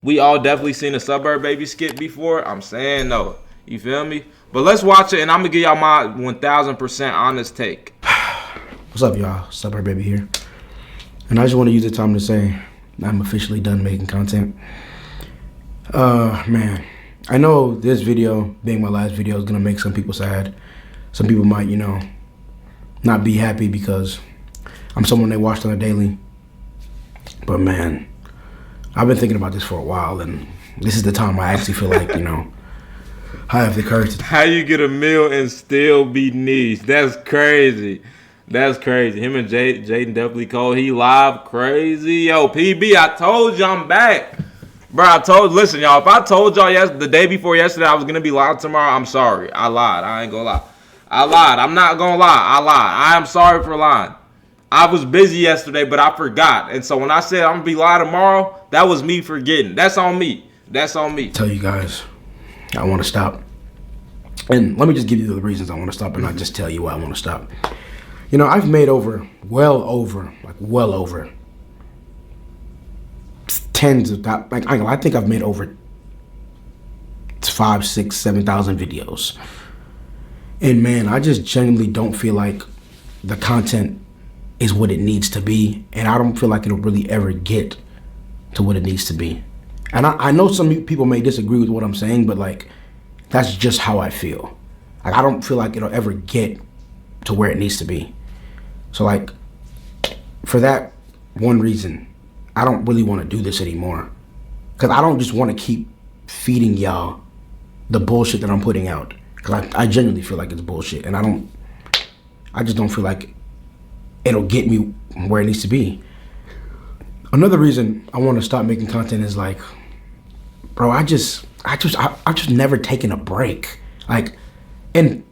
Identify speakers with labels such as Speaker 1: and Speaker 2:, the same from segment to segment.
Speaker 1: We all definitely seen a Suburbbaby skit before. I'm saying no. You feel me? But let's watch it, and I'm gonna give y'all my 1,000% honest take.
Speaker 2: What's up, y'all? Suburbbaby here. And I just want to use the time to say I'm officially done making content. Man, I know this video, being my last video, is gonna make some people sad. Some people might, not be happy because I'm someone they watched on a daily. But man, I've been thinking about this for a while, and this is the time I actually feel like, I have the courage to...
Speaker 1: How you get a meal and still be niche? That's crazy. That's crazy. Him and Jaden definitely cold. He live crazy. Yo, PB, I told you I'm back. Bro, listen, y'all, if I told y'all the day before yesterday I was going to be live tomorrow, I'm sorry. I lied. I ain't going to lie. I lied. I'm not going to lie. I lied. I am sorry for lying. I was busy yesterday, but I forgot. And so when I said I'm going to be live tomorrow, that was me forgetting. That's on me. That's on me.
Speaker 2: Tell you guys, I want to stop. And let me just give you the reasons I want to stop and not just tell you why I want to stop. I've made well over tens of, I think I've made over 5, 6, 7,000 videos. And man, I just genuinely don't feel like the content is what it needs to be. And I don't feel like it'll really ever get to what it needs to be. And I know some people may disagree with what I'm saying, but that's just how I feel. I don't feel like it'll ever get to where it needs to be. So for that one reason, I don't really want to do this anymore. Because I don't just want to keep feeding y'all the bullshit that I'm putting out. Because I genuinely feel like it's bullshit. And I just don't feel like it'll get me where it needs to be. Another reason I want to stop making content is bro, I've just never taken a break. And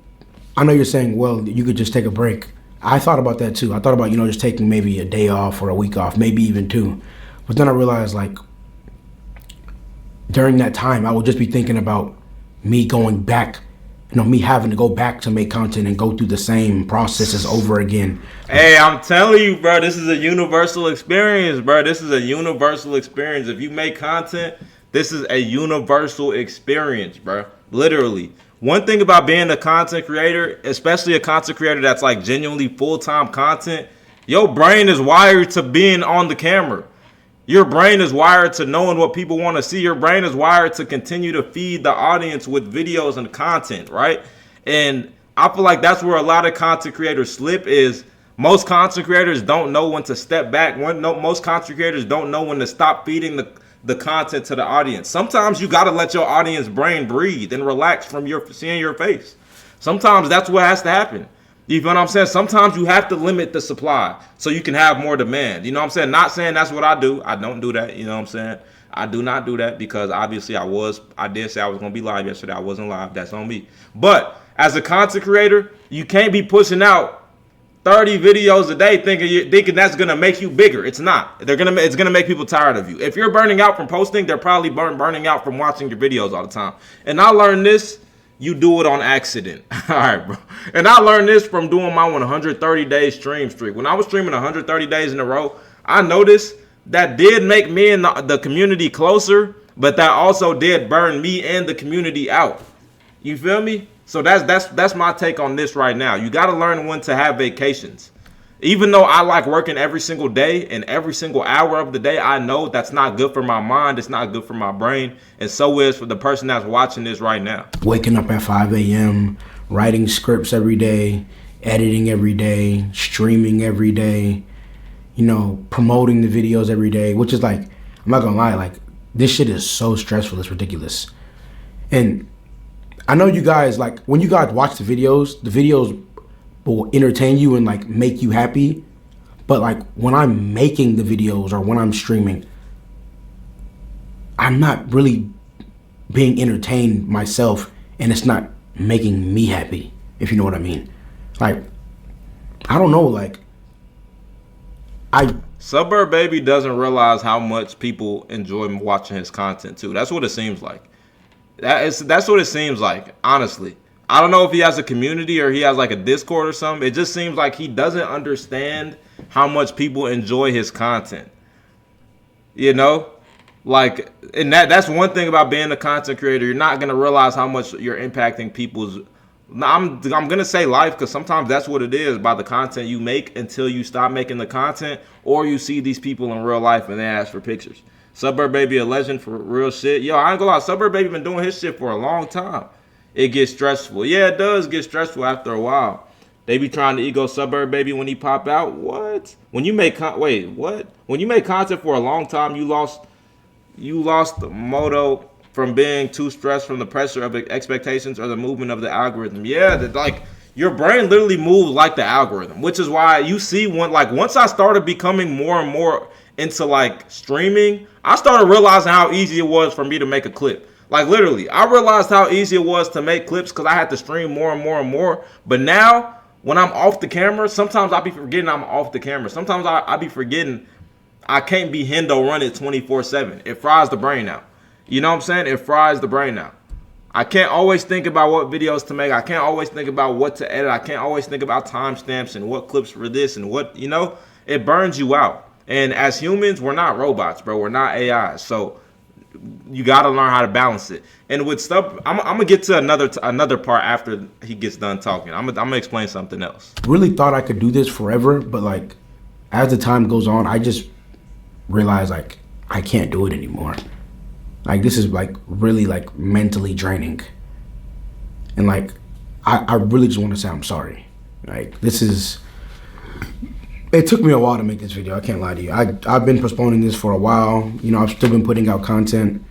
Speaker 2: I know you're saying, well, you could just take a break. I thought about that too. I thought about, just taking maybe a day off or a week off, maybe even 2. But then I realized during that time, I would just be thinking about me going back, me having to go back to make content and go through the same processes over again.
Speaker 1: Hey, I'm telling you, bro, this is a universal experience, bro. This is a universal experience. If you make content, this is a universal experience, bro. Literally. One thing about being a content creator, especially a content creator that's genuinely full-time content, your brain is wired to being on the camera. Your brain is wired to knowing what people want to see. Your brain is wired to continue to feed the audience with videos and content, right? And I feel like that's where a lot of content creators slip is most content creators don't know when to step back. Most content creators don't know when to stop feeding the content to the audience. Sometimes you got to let your audience brain breathe and relax from seeing your face. Sometimes that's what has to happen. You feel what I'm saying? Sometimes you have to limit the supply so you can have more demand. You know what I'm saying? Not saying that's what I do. I don't do that. You know what I'm saying? I do not do that because obviously I did say I was going to be live yesterday. I wasn't live. That's on me. But as a content creator, you can't be pushing out 30 videos a day thinking that's going to make you bigger. It's not. It's going to make people tired of you. If you're burning out from posting, they're probably burning out from watching your videos all the time. And I learned this. You do it on accident. All right, bro. And I learned this from doing my 130-day stream streak. When I was streaming 130 days in a row, I noticed that did make me and the community closer, but that also did burn me and the community out. You feel me? So that's my take on this right now. You got to learn when to have vacations. Even though I like working every single day and every single hour of the day, I know that's not good for my mind. It's not good for my brain. And so is for the person that's watching this right now.
Speaker 2: Waking up at 5 a.m., writing scripts every day, editing every day, streaming every day, promoting the videos every day, which is I'm not going to lie, this shit is so stressful. It's ridiculous. And I know you guys, when you guys watch the videos will entertain you and make you happy, but when I'm making the videos or when I'm streaming, I'm not really being entertained myself, and it's not making me happy, if you know what I mean. I don't know,
Speaker 1: Suburbbaby doesn't realize how much people enjoy watching his content too. That's what it seems like. That's what it seems like, honestly. I don't know if he has a community or he has a Discord or something. It just seems like he doesn't understand how much people enjoy his content. Like, and that's one thing about being a content creator. You're not gonna realize how much you're impacting people's. I'm gonna say life, because sometimes that's what it is by the content you make until you stop making the content, or you see these people in real life and they ask for pictures. Suburbbaby a legend for real shit. Yo, I ain't gonna lie, Suburbbaby been doing his shit for a long time. It gets stressful. Yeah, it does get stressful after a while. They be trying to ego Suburbbaby when he pop out. What? When you make what? When you make content for a long time, you lost the motto from being too stressed from the pressure of expectations or the movement of the algorithm. Yeah, like your brain literally moves like the algorithm, which is why you see once I started becoming more and more into like streaming, I started realizing how easy it was for me to make a clip. Like literally, I realized how easy it was to make clips because I had to stream more and more and more. But now, when I'm off the camera, sometimes I be forgetting I'm off the camera. Sometimes I be forgetting I can't be Hendo run it 24/7. It fries the brain out. You know what I'm saying? It fries the brain out. I can't always think about what videos to make. I can't always think about what to edit. I can't always think about timestamps and what clips for this and what, it burns you out. And as humans, we're not robots, bro. We're not AI. So you got to learn how to balance it. And with stuff, I'm gonna get to another part after he gets done talking. I'm gonna explain something else.
Speaker 2: Really thought I could do this forever, but like as the time goes on, I just realize like I can't do it anymore. Like this is like really like mentally draining. And like I really just want to say I'm sorry. Like it took me a while to make this video. I can't lie to you. I've been postponing this for a while. I've still been putting out content.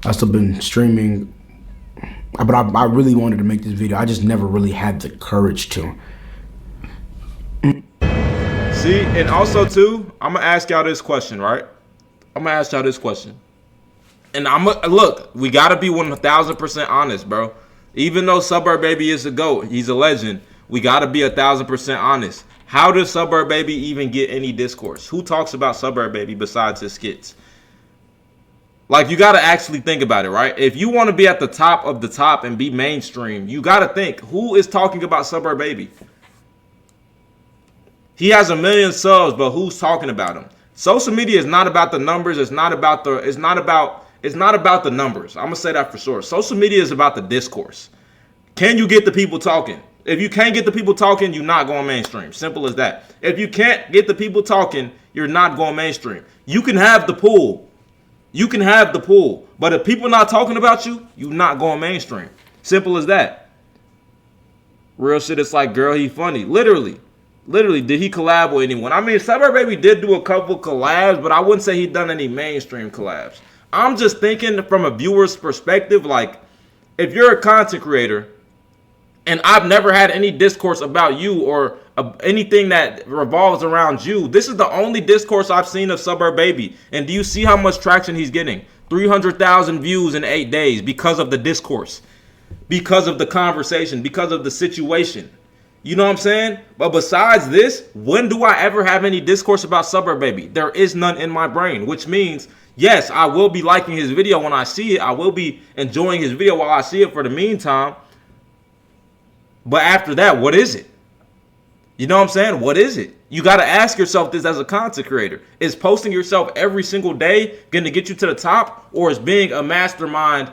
Speaker 2: I've still been streaming. But I really wanted to make this video. I just never really had the courage to.
Speaker 1: See, and also too, I'm gonna ask y'all this question, right? I'm gonna ask y'all this question. And look, we gotta be 1,000% honest, bro. Even though Suburbbaby is a GOAT, he's a legend, we gotta be 1,000% honest. How does Suburbbaby even get any discourse? Who talks about Suburbbaby besides his skits? Like, you gotta actually think about it, right? If you want to be at the top of the top and be mainstream, you gotta think, who is talking about Suburbbaby? He has 1 million subs, but who's talking about him? Social media is not about the numbers. It's not about the numbers. I'm gonna say that for sure. Social media is about the discourse. Can you get the people talking? If you can't get the people talking, you're not going mainstream. Simple as that. If you can't get the people talking, you're not going mainstream. You can have the pool. But if people not talking about you, you're not going mainstream. Simple as that. Real shit, it's like, girl, he funny. Literally, did he collab with anyone? I mean, Suburbbaby did do a couple collabs, but I wouldn't say he done any mainstream collabs. I'm just thinking from a viewer's perspective, like, if you're a content creator, and I've never had any discourse about you or anything that revolves around you, this is the only discourse I've seen of Suburbbaby. And do you see how much traction he's getting? 300,000 views in 8 days because of the discourse, because of the conversation, because of the situation. You know what I'm saying? But besides this, when do I ever have any discourse about Suburbbaby? There is none in my brain, which means, yes, I will be liking his video when I see it. I will be enjoying his video while I see it for the meantime. But after that, what is it? You know what I'm saying? What is it? You got to ask yourself this as a content creator. Is posting yourself every single day going to get you to the top? Or is being a mastermind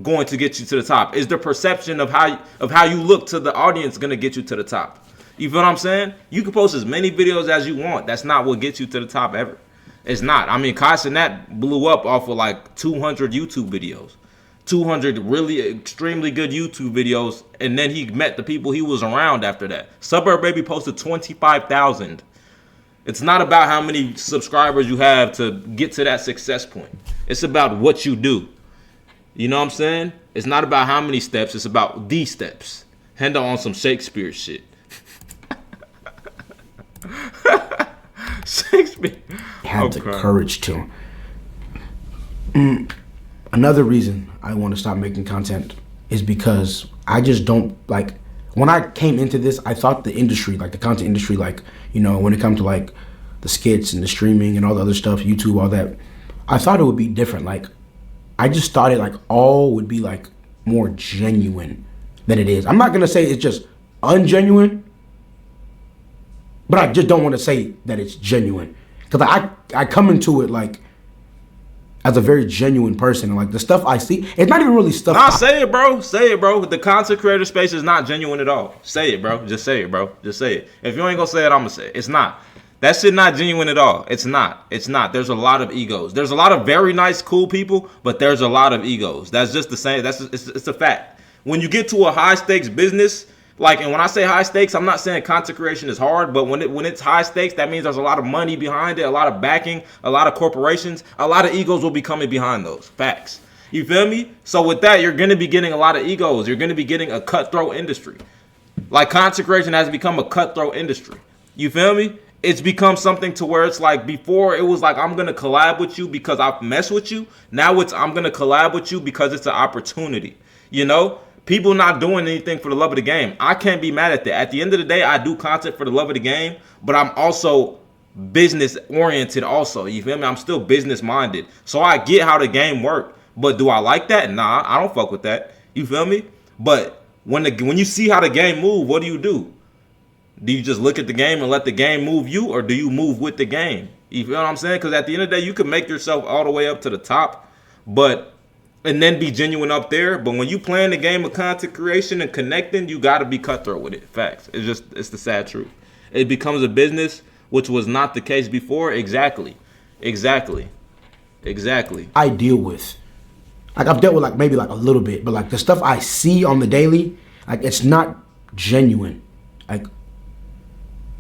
Speaker 1: going to get you to the top? Is the perception of how you look to the audience going to get you to the top? You feel what I'm saying? You can post as many videos as you want. That's not what gets you to the top ever. It's not. I mean, Kai Cenat blew up off of like 200 YouTube videos. 200 really extremely good YouTube videos, and then he met the people he was around after that. Suburbbaby posted 25,000. It's not about how many subscribers you have to get to that success point. It's about what you do. You know what I'm saying? It's not about how many steps. It's about the steps. Hendo on some Shakespeare shit. Shakespeare.
Speaker 2: Had the courage to. Another reason I want to stop making content is because I just don't like. When I came into this, I thought the industry, like the content industry, like, when it comes to like the skits and the streaming and all the other stuff, YouTube, all that, I thought it would be different. Like, I just thought it like all would be like more genuine than it is. I'm not gonna say it's just ungenuine, but I just don't want to say that it's genuine, because I come into it like as a very genuine person. And like the stuff I see, it's not even really stuff.
Speaker 1: Nah, say it, bro. Say it, bro. The content creator space is not genuine at all. Say it, bro. Just say it, bro. Just say it. If you ain't gonna say it, I'm gonna say it. It's not. That shit not genuine at all. It's not. It's not. There's a lot of egos. There's a lot of very nice, cool people, but there's a lot of egos. That's just the same. It's a fact. When you get to a high stakes business, like, and when I say high stakes, I'm not saying content creation is hard, but when it's high stakes, that means there's a lot of money behind it, a lot of backing, a lot of corporations, a lot of egos will be coming behind those. Facts. You feel me? So with that, you're going to be getting a lot of egos. You're going to be getting a cutthroat industry. Like, content creation has become a cutthroat industry. You feel me? It's become something to where it's like, before it was like, I'm going to collab with you because I mess with you. Now it's, I'm going to collab with you because it's an opportunity. You know? People not doing anything for the love of the game. I can't be mad at that. At the end of the day, I do content for the love of the game, but I'm also business oriented also. You feel me? I'm still business minded. So I get how the game works. But do I like that? Nah, I don't fuck with that. You feel me? But when you see how the game move, what do? Do you just look at the game and let the game move you, or do you move with the game? You feel what I'm saying? Because at the end of the day, you can make yourself all the way up to the top, and then be genuine up there. But when you playing the game of content creation and connecting, you got to be cutthroat with it. Facts. It's the sad truth. It becomes a business, which was not the case before. Exactly.
Speaker 2: I deal with. Like, I've dealt with, like, maybe like a little bit, but like the stuff I see on the daily, like, it's not genuine, like,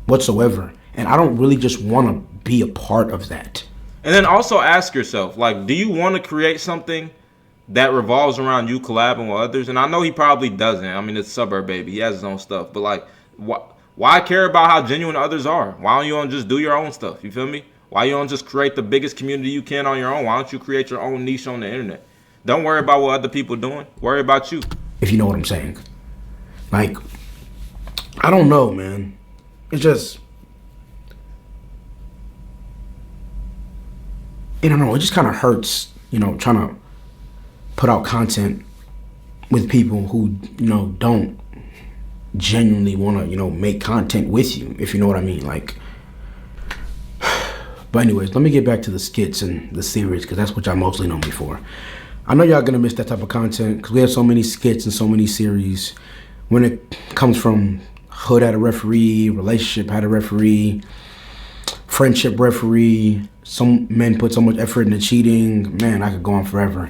Speaker 2: whatsoever. And I don't really just want to be a part of that.
Speaker 1: And then also ask yourself, like, do you want to create something that revolves around you collabing with others? And I know he probably doesn't. I mean, it's Suburbbaby. He has his own stuff. But, like, why care about how genuine others are? Why don't you want to just do your own stuff? You feel me? Why you don't just create the biggest community you can on your own? Why don't you create your own niche on the internet? Don't worry about what other people doing. Worry about you.
Speaker 2: If you know what I'm saying. Like, I don't know, man. It's just, I don't know. It just kind of hurts, trying to put out content with people who, don't genuinely want to, make content with you, if you know what I mean. Like, but anyways, let me get back to the skits and the series, because that's what y'all mostly know me for. I know y'all gonna miss that type of content because we have so many skits and so many series. When it comes from hood had a referee, relationship had a referee, friendship referee, some men put so much effort into cheating. Man, I could go on forever.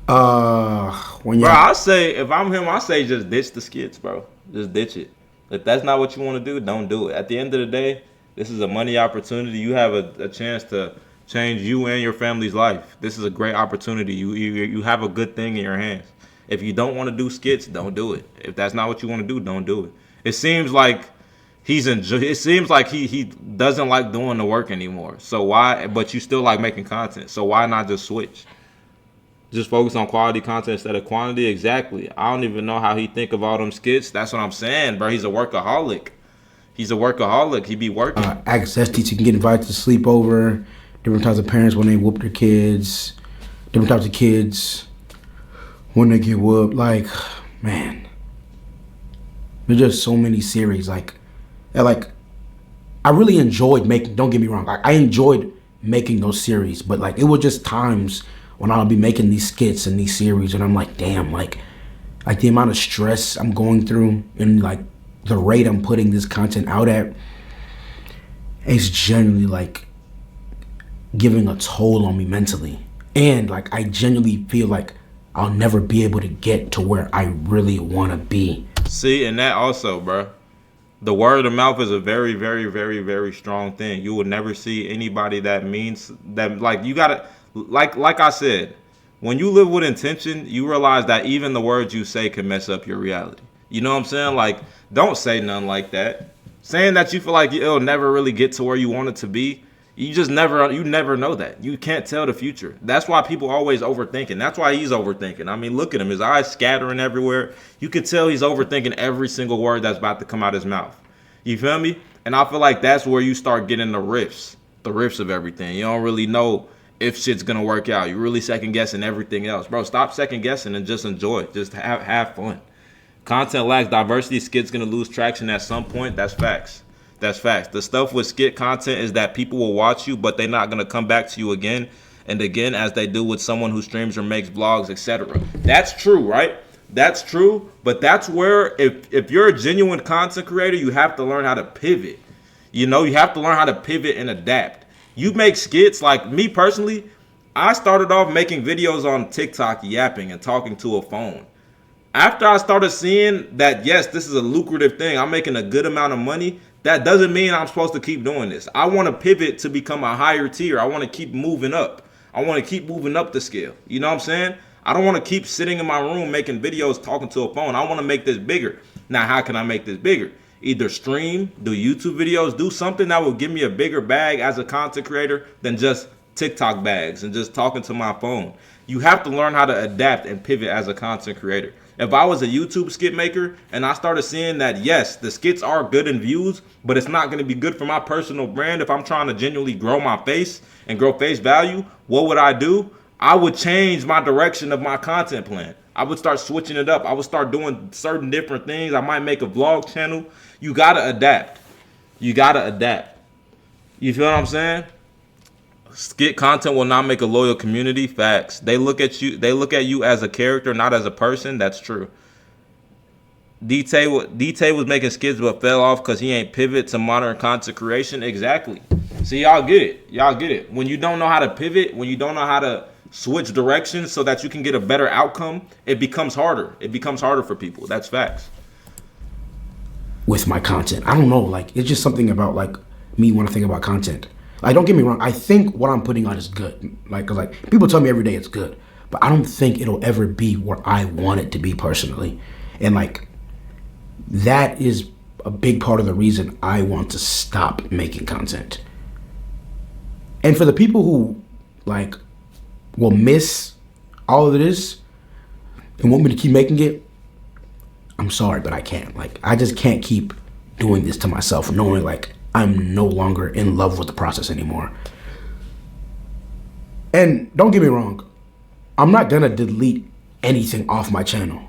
Speaker 1: Bro, I say, if I'm him, I say just ditch the skits, bro. Just ditch it. If that's not what you want to do, don't do it. At the end of the day, this is a money opportunity. You have a chance to change you and your family's life. This is a great opportunity. You have a good thing in your hands. If you don't want to do skits, don't do it. If that's not what you want to do, don't do it. It seems like he doesn't like doing the work anymore. So why? But you still like making content. So why not just switch? Just focus on quality content instead of quantity. Exactly. I don't even know how he think of all them skits. That's what I'm saying, bro. He's a workaholic. He be working.
Speaker 2: Access teacher can get invited to sleepover. Different types of parents when they whoop their kids. Different types of kids when they get whooped. Like, man, there's just so many series. Like, I really enjoyed making. Don't get me wrong. I enjoyed making those series, but like, it was just times when I'll be making these skits and these series, and I'm like, damn, like the amount of stress I'm going through and like the rate I'm putting this content out at is generally like giving a toll on me mentally. And like, I genuinely feel like I'll never be able to get to where I really want to be.
Speaker 1: See, and that also, bro, the word of mouth is a very, very, very, very strong thing. You will never see anybody that means that, like, you gotta, like I said, when you live with intention, you realize that even the words you say can mess up your reality. You know what I'm saying? Like, don't say nothing like that. Saying that you feel like it'll never really get to where you want it to be, you never know that. You can't tell the future. That's why people always overthinking. That's why he's overthinking. I mean, look at him. His eyes scattering everywhere. You can tell he's overthinking every single word that's about to come out his mouth. You feel me? And I feel like that's where you start getting the riffs of everything. You don't really know if shit's gonna work out. You're really second guessing everything else. Bro, stop second guessing and just enjoy it. Just have fun. Content lacks diversity. Skit's gonna lose traction at some point. That's facts. The stuff with skit content is that people will watch you, but they're not going to come back to you again and again as they do with someone who streams or makes vlogs, etc. That's true, right? That's true, but that's where if you're a genuine content creator, you have to learn how to pivot. You know, you have to learn how to pivot and adapt. You make skits, like me personally, I started off making videos on TikTok yapping and talking to a phone. After I started seeing that, yes, this is a lucrative thing, I'm making a good amount of money, that doesn't mean I'm supposed to keep doing this. I want to pivot to become a higher tier. I want to keep moving up. I want to keep moving up the scale. You know what I'm saying? I don't want to keep sitting in my room making videos talking to a phone. I want to make this bigger. Now, how can I make this bigger? Either stream, do YouTube videos, do something that will give me a bigger bag as a content creator than just TikTok bags and just talking to my phone. You have to learn how to adapt and pivot as a content creator. If I was a YouTube skit maker and I started seeing that, yes, the skits are good in views, but it's not going to be good for my personal brand. If I'm trying to genuinely grow my face and grow face value, what would I do? I would change my direction of my content plan. I would start switching it up. I would start doing certain different things. I might make a vlog channel. You got to adapt. You got to adapt. You feel what I'm saying? Skit content will not make a loyal community. Facts. They look at you as a character, not as a person. That's true. D-Tay was making skits but fell off because he ain't pivot to modern content creation. Exactly. See, y'all get it. Y'all get it. When you don't know how to pivot, when you don't know how to switch directions so that you can get a better outcome, it becomes harder. It becomes harder for people. That's facts.
Speaker 2: With my content, I don't know, like, it's just something about, like, me when I think about content. Like, don't get me wrong, I think what I'm putting out is good. Like, cause like people tell me every day it's good, but I don't think it'll ever be what I want it to be personally. And like, that is a big part of the reason I want to stop making content. And for the people who like will miss all of this and want me to keep making it, I'm sorry, but I can't. Like, I just can't keep doing this to myself, knowing like I'm no longer in love with the process anymore. And don't get me wrong, I'm not gonna delete anything off my channel,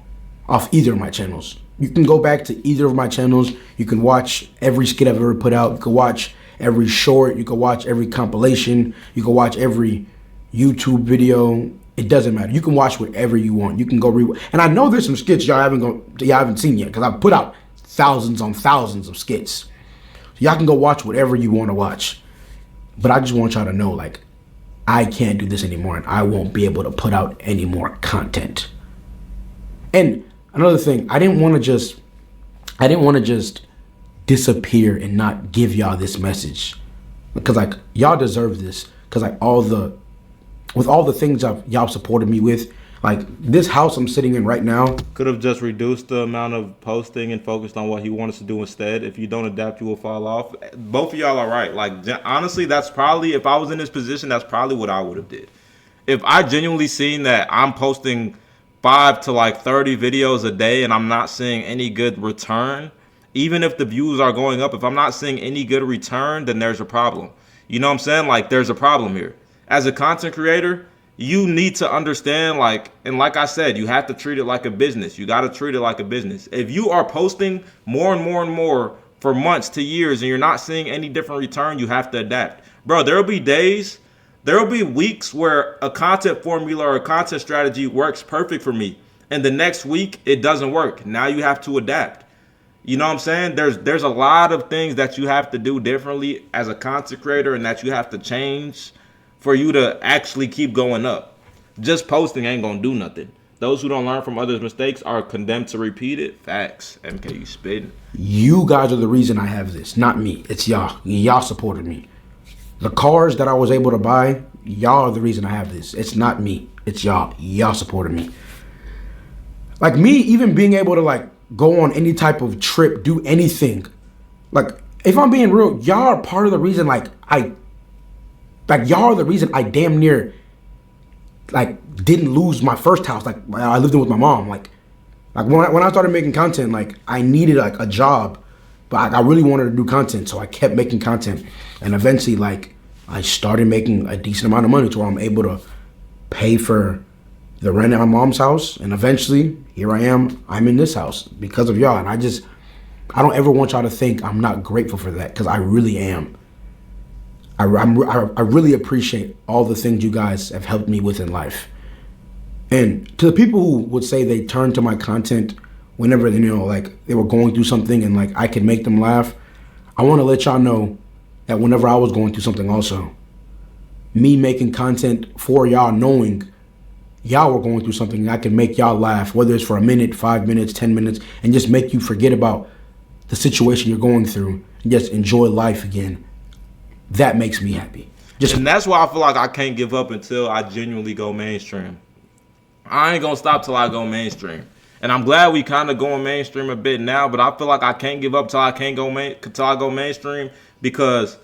Speaker 2: off either of my channels. You can go back to either of my channels. You can watch every skit I've ever put out. You can watch every short. You can watch every compilation. You can watch every YouTube video. It doesn't matter. You can watch whatever you want. You can go and I know there's some skits y'all haven't seen yet, because I've put out thousands on thousands of skits. Y'all can go watch whatever you want to watch. But I just want y'all to know, like, I can't do this anymore, and I won't be able to put out any more content. And another thing, I didn't want to just disappear and not give y'all this message, because like y'all deserve this. Because like with all the things y'all supported me with, like this house I'm sitting in right now.
Speaker 1: Could have just reduced the amount of posting and focused on what he wanted to do instead. If you don't adapt, you will fall off. Both of y'all are right. Like, honestly, that's probably, if I was in this position, that's probably what I would have did. If I genuinely seen that I'm posting 5 to like 30 videos a day and I'm not seeing any good return, even if the views are going up, if I'm not seeing any good return, then there's a problem. You know what I'm saying? Like, there's a problem here. As a content creator, you need to understand, like, and like I said, you have to treat it like a business. You got to treat it like a business. If you are posting more and more and more for months to years and you're not seeing any different return, you have to adapt. Bro, there'll be days, there'll be weeks where a content formula or a content strategy works perfect for me, and the next week it doesn't work. Now you have to adapt. You know what I'm saying? There's a lot of things that you have to do differently as a content creator and that you have to change for you to actually keep going up. Just posting ain't gonna do nothing. Those who don't learn from others' mistakes are condemned to repeat it. Facts. MK, you spitting.
Speaker 2: You guys are the reason I have this, not me. It's y'all. Y'all supported me. The cars that I was able to buy, y'all are the reason I have this. It's not me. It's y'all. Y'all supported me. Like me, even being able to like go on any type of trip, do anything. Like, if I'm being real, y'all are part of the reason y'all are the reason I damn near like didn't lose my first house. Like, I lived in with my mom. Like when I started making content, like I needed like a job, but I really wanted to do content, so I kept making content. And eventually, like, I started making a decent amount of money to where I'm able to pay for the rent at my mom's house. And eventually, here I am. I'm in this house because of y'all. And I don't ever want y'all to think I'm not grateful for that, because I really am. I really appreciate all the things you guys have helped me with in life. And to the people who would say they turn to my content whenever, like they were going through something and like I could make them laugh, I want to let y'all know that whenever I was going through something also, me making content for y'all, knowing y'all were going through something, I can make y'all laugh, whether it's for a minute, 5 minutes, 10 minutes, and just make you forget about the situation you're going through and just enjoy life again. That makes me happy.
Speaker 1: And that's why I feel like I can't give up until I genuinely go mainstream. I ain't gonna stop till I go mainstream. And I'm glad we kind of going mainstream a bit now, but I feel like I can't give up till I go mainstream because,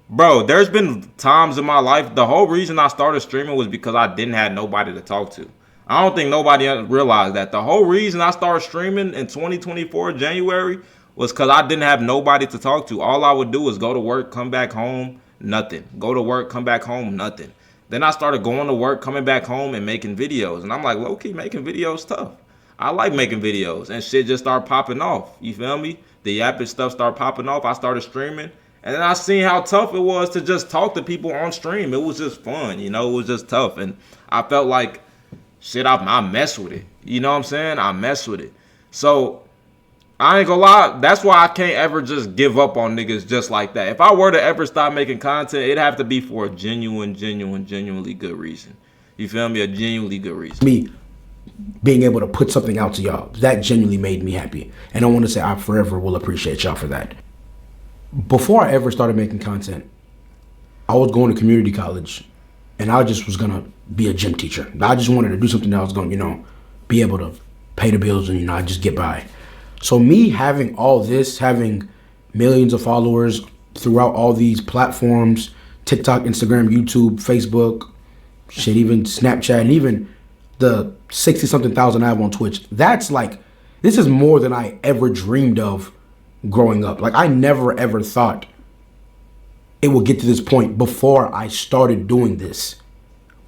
Speaker 1: bro, there's been times in my life, the whole reason I started streaming was because I didn't have nobody to talk to. I don't think nobody realized that. The whole reason I started streaming in 2024 January was because I didn't have nobody to talk to. All I would do was go to work, come back home, nothing. Go to work, come back home, nothing. Then I started going to work, coming back home, and making videos. And I'm like, low-key, making videos tough. I like making videos. And shit just started popping off. You feel me? The yapping stuff started popping off. I started streaming. And then I seen how tough it was to just talk to people on stream. It was just fun. It was just tough. And I felt like, shit, I mess with it. You know what I'm saying? I mess with it. So I ain't gonna lie, that's why I can't ever just give up on niggas just like that. If I were to ever stop making content, it'd have to be for a genuinely good reason. You feel me? A genuinely good reason.
Speaker 2: Me being able to put something out to y'all, that genuinely made me happy. And I want to say I forever will appreciate y'all for that. Before I ever started making content, I was going to community college and I just was gonna be a gym teacher. I just wanted to do something that I was gonna, be able to pay the bills and, I just get by. So me having all this, having millions of followers throughout all these platforms, TikTok, Instagram, YouTube, Facebook, shit, even Snapchat, and even the 60-something thousand I have on Twitch, that's like, this is more than I ever dreamed of growing up. Like I never ever thought it would get to this point before I started doing this.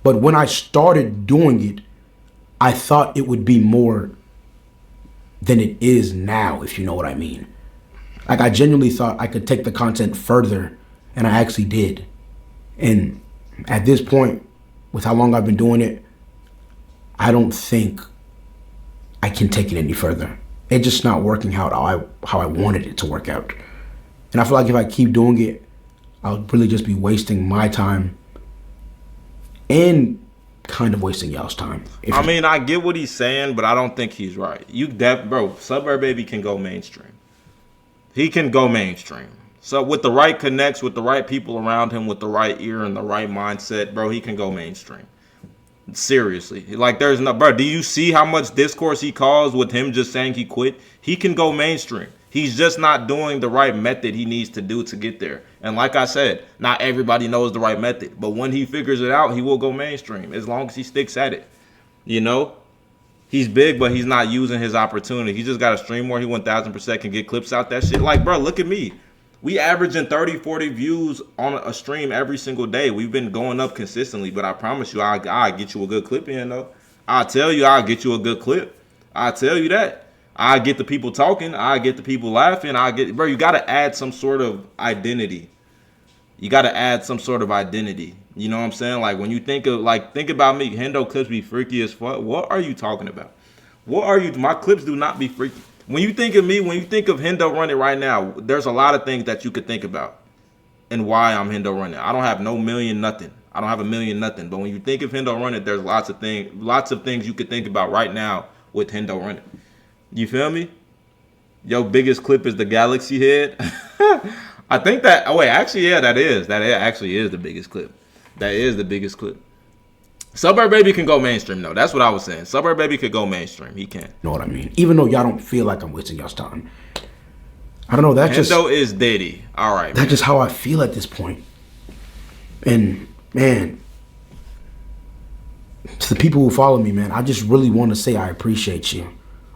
Speaker 2: But when I started doing it, I thought it would be more than it is now, if you know what I mean. Like I genuinely thought I could take the content further, and I actually did. And at this point, with how long I've been doing it, I don't think I can take it any further. It's just not working out how I wanted it to work out. And I feel like if I keep doing it, I'll really just be wasting my time and kind of wasting y'all's time.
Speaker 1: I mean, I get what he's saying, but I don't think he's right. Bro, Suburbbaby can go mainstream. He can go mainstream. So with the right connects, with the right people around him, with the right ear and the right mindset, bro, he can go mainstream. Seriously. Like there's no, bro, do you see how much discourse he caused with him just saying he quit? He can go mainstream. He's just not doing the right method he needs to do to get there. And like I said, not everybody knows the right method. But when he figures it out, he will go mainstream as long as he sticks at it. He's big, but he's not using his opportunity. He just got to stream more. He 1,000% can get clips out that shit. Like, bro, look at me. We averaging 30, 40 views on a stream every single day. We've been going up consistently, but I promise you, I'll get you a good clip in, though. I'll tell you, I'll get you a good clip. I'll tell you that. I get the people talking. I get the people laughing. Bro, you got to add some sort of identity. You got to add some sort of identity. You know what I'm saying? Like when you think about me, Hendo clips be freaky as fuck. What are you talking about? My clips do not be freaky. When you think of me, when you think of Hendo running right now, there's a lot of things that you could think about and why I'm Hendo running. I don't have no million nothing. I don't have a million nothing. But when you think of Hendo running, there's lots of things you could think about right now with Hendo running. You feel me? Your biggest clip is the Galaxy head. I think that. Oh wait, actually, yeah, that actually is the biggest clip. That is the biggest clip. Suburbbaby can go mainstream though. That's what I was saying. Suburbbaby could go mainstream. He can.
Speaker 2: Know what I mean? Even though y'all don't feel like I'm wasting y'all's time. I don't know. That just
Speaker 1: is Diddy. All right.
Speaker 2: That's just how I feel at this point. And man, to the people who follow me, man, I just really want to say I appreciate you.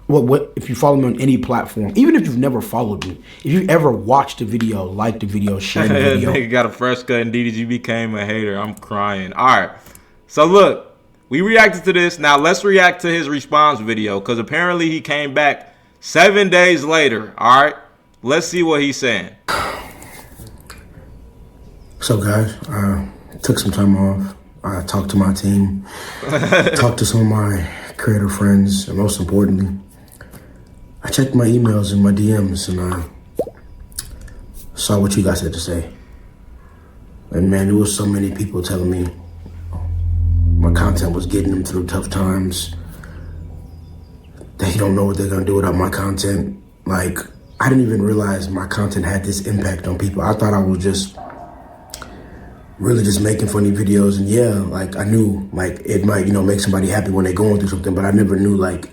Speaker 2: What if you follow me on any platform, even if you've never followed me, if you ever watched a video, liked a video, shared a video.
Speaker 1: Nigga got a fresh cut and DDG became a hater. I'm crying. All right. So look, we reacted to this. Now let's react to his response video because apparently he came back 7 days later. All right. Let's see what he's saying.
Speaker 2: So guys, took some time off. I talked to my team, talked to some of my creator friends, and most importantly, I checked my emails and my DMs, and I saw what you guys had to say. And man, there was so many people telling me my content was getting them through tough times. They don't know what they're gonna do without my content. Like, I didn't even realize my content had this impact on people. I thought I was just really just making funny videos, and yeah, like I knew like it might, make somebody happy when they're going through something, but I never knew like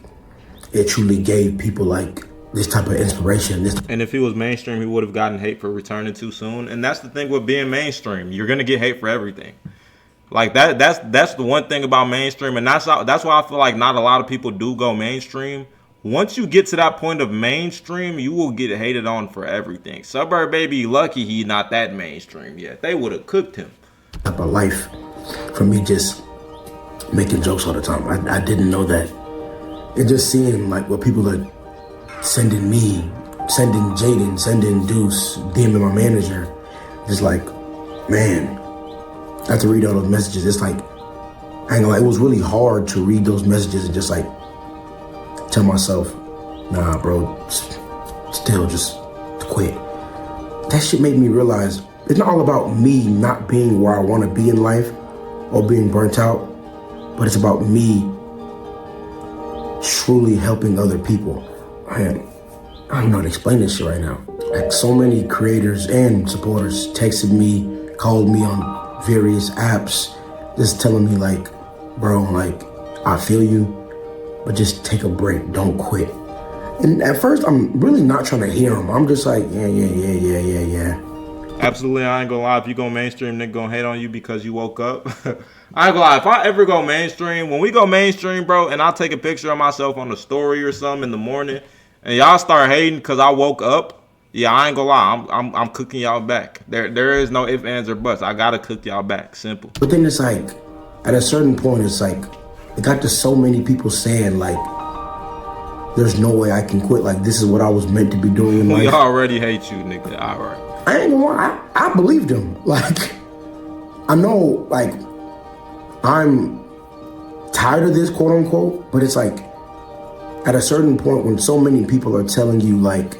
Speaker 2: it truly gave people like this type of inspiration.
Speaker 1: And if he was mainstream, he would have gotten hate for returning too soon. And that's the thing with being mainstream. You're gonna get hate for everything. Like that's the one thing about mainstream, and that's why I feel like not a lot of people do go mainstream. Once you get to that point of mainstream, you will get hated on for everything. Suburbbaby, lucky he not that mainstream yet. They would have cooked him.
Speaker 2: Type of life for me just making jokes all the time. I didn't know that. It just seemed like what people are sending me, sending Jaden, sending Deuce, DMing my manager. Just like, man, I have to read all those messages. It's like, I ain't gonna lie, it was really hard to read those messages and just like tell myself, nah, bro, still just quit. That shit made me realize it's not all about me not being where I want to be in life or being burnt out, but it's about me truly helping other people. Man, I don't know how to explain this shit right now. Like, so many creators and supporters texted me, called me on various apps, just telling me like, bro, like, I feel you, but just take a break, don't quit. And at first, I'm really not trying to hear them. I'm just like, yeah.
Speaker 1: Absolutely, I ain't gonna lie. If you go mainstream, nigga gonna hate on you because you woke up. I ain't gonna lie. If I ever go mainstream, when we go mainstream, bro, and I'll take a picture of myself on the story or something in the morning, and y'all start hating because I woke up, yeah, I ain't gonna lie. I'm cooking y'all back. There is no ifs, ands, or buts. I gotta cook y'all back. Simple.
Speaker 2: But then it's like, at a certain point, it's like, it got to so many people saying like, there's no way I can quit. Like, this is what I was meant to be doing in life.
Speaker 1: We already hate you, nigga. All right.
Speaker 2: I ain't gonna lie, I believed him. Like, I know, like, I'm tired of this, quote unquote, but it's like, at a certain point when so many people are telling you, like,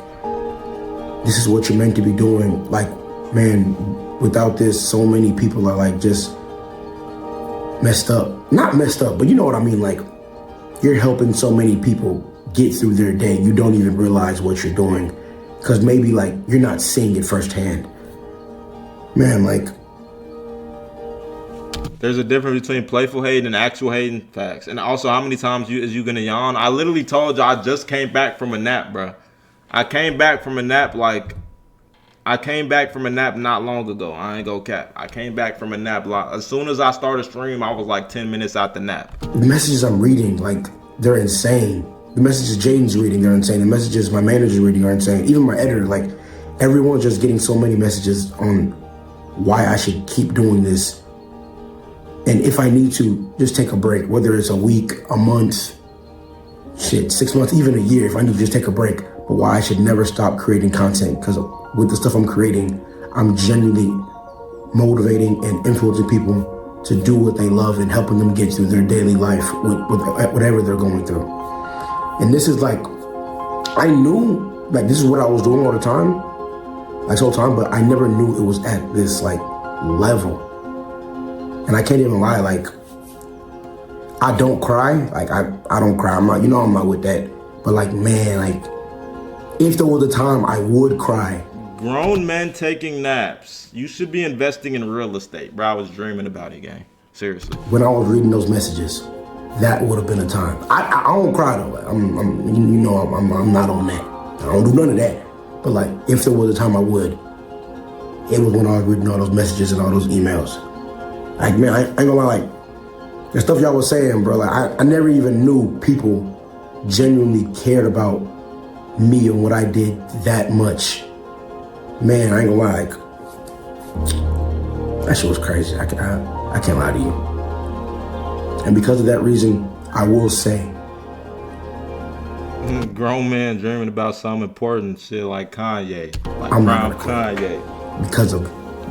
Speaker 2: this is what you're meant to be doing, like, man, without this, so many people are, like, just messed up. Not messed up, but you know what I mean? Like, you're helping so many people get through their day. You don't even realize what you're doing. Because maybe, like, you're not seeing it firsthand. Man, like,
Speaker 1: there's a difference between playful hating and actual hating. Facts. And also, how many times is you gonna yawn? I literally told you I just came back from a nap, bro. I came back from a nap not long ago. I ain't gonna cap. I came back from a nap. As soon as I started stream, I was like 10 minutes out the nap.
Speaker 2: The messages I'm reading, like, they're insane. The messages Jaden's reading, they're insane. The messages my manager's reading are insane. Even my editor, like, everyone's just getting so many messages on why I should keep doing this. And if I need to, just take a break, whether it's a week, a month, 6 months, even a year, if I need to just take a break. But why I should never stop creating content, because with the stuff I'm creating, I'm genuinely motivating and influencing people to do what they love and helping them get through their daily life with whatever they're going through. And this is like, I knew like this is what I was doing all the time, like this whole time, but I never knew it was at this like level. And I can't even lie, like, I don't cry. Like, I don't cry. I'm not with that. But like, man, like, if there was a time I would cry.
Speaker 1: Grown men taking naps. You should be investing in real estate, bro. I was dreaming about it, gang. Seriously.
Speaker 2: When I was reading those messages, that would have been a time. I don't cry though. Like, I'm not on that. I don't do none of that. But like, if there was a time I would, it was when I was reading all those messages and all those emails. Like, man, I ain't gonna lie, like, the stuff y'all was saying, bro, like, I never even knew people genuinely cared about me and what I did that much. Man, I ain't gonna lie, like, that shit was crazy. I can't lie to you. And because of that reason, I will say,
Speaker 1: grown man dreaming about some important shit like Kanye, like
Speaker 2: I'm
Speaker 1: prime
Speaker 2: not gonna
Speaker 1: Kanye.
Speaker 2: because of